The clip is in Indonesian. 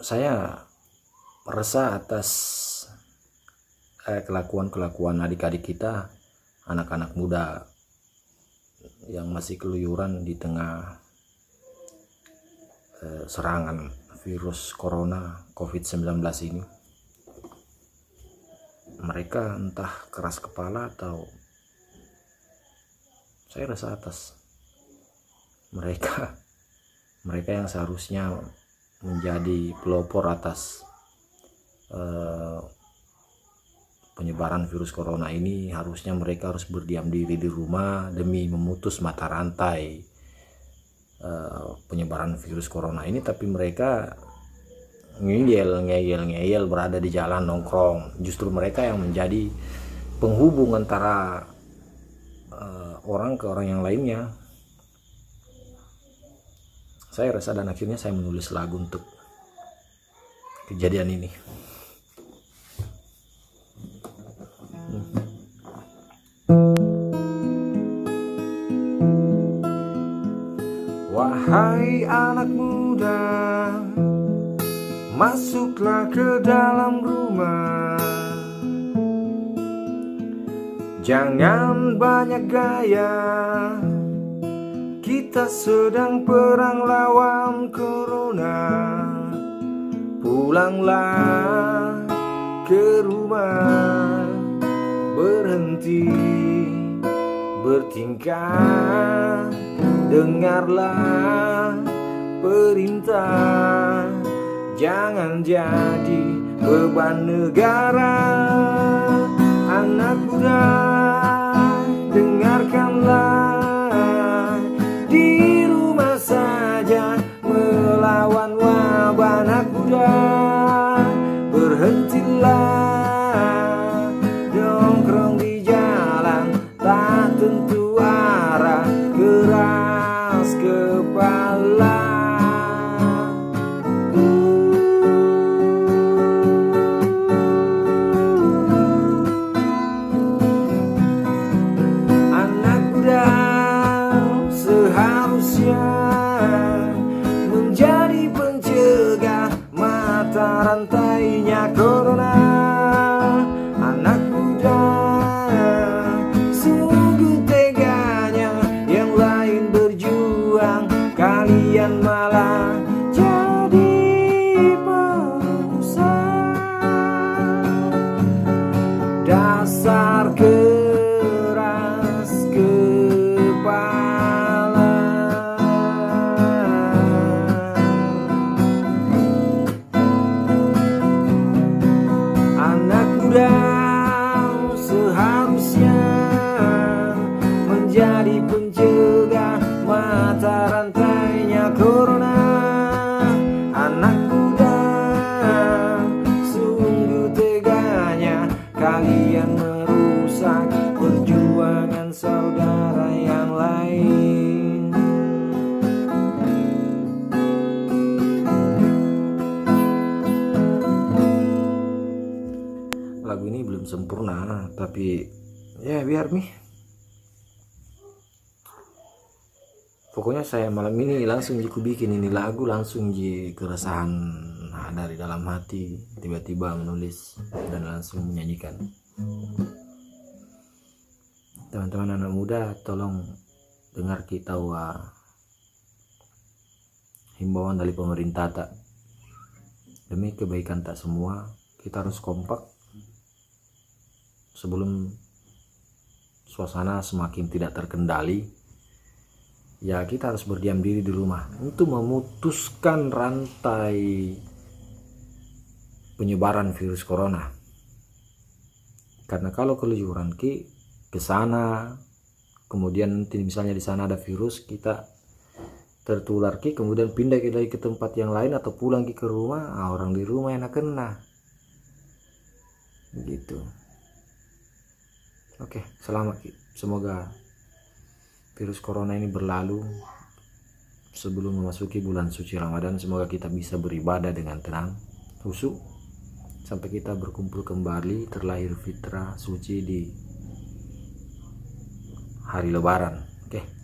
Saya resah atas kelakuan adik-adik kita, anak-anak muda yang masih keluyuran di tengah serangan virus corona COVID-19 ini. Mereka entah keras kepala atau saya rasa atas mereka yang seharusnya menjadi pelopor atas penyebaran virus corona ini. Harusnya mereka harus berdiam diri di rumah demi memutus mata rantai penyebaran virus corona ini, tapi mereka ngeyel berada di jalan nongkrong. Justru mereka yang menjadi penghubung antara orang ke orang yang lainnya. Saya resah dan akhirnya saya menulis lagu untuk kejadian ini. Wahai anak muda, masuklah ke dalam rumah. Jangan banyak gaya, kita sedang perang lawan corona. Pulanglah ke rumah, berhenti bertingkah, dengarlah perintah. Jangan jadi beban negara. Anak muda, dengarkanlah, di rumah saja melawan wabah. Anak muda, berhentilah nongkrong di jalan tak tentu arah, keras kepala. Anak muda seharusnya menjadi pencegah mata rantainya corona. Anak muda, sungguh teganya yang lain berjuang, kalian malah jadi perusak. Dasar keras kepala. Anak muda seharusnya menjadi pencegah mata rantainya corona. Anak muda, sungguh teganya kalian merusak perjuangan saudara yang lain. Lagu ini belum sempurna, tapi ya biar nih. Pokoknya saya malam ini langsung bikin ini lagu, langsung keresahan dari dalam hati, tiba-tiba menulis dan langsung menyanyikan. Teman-teman anak muda, tolong dengar kita himbauan dari pemerintah tak. Demi kebaikan tak semua, kita harus kompak sebelum suasana semakin tidak terkendali. Ya, kita harus berdiam diri di rumah untuk memutuskan rantai penyebaran virus corona. Karena kalau keluyuran ke sana, kemudian nanti misalnya di sana ada virus, kita tertular kemudian pindah lagi ke tempat yang lain atau pulang ke rumah, orang di rumah yang kena. Gitu. Oke, selamat. Semoga virus corona ini berlalu sebelum memasuki bulan suci Ramadan. Semoga kita bisa beribadah dengan tenang, khusyuk, sampai kita berkumpul kembali terlahir fitrah suci di hari Lebaran. Oke.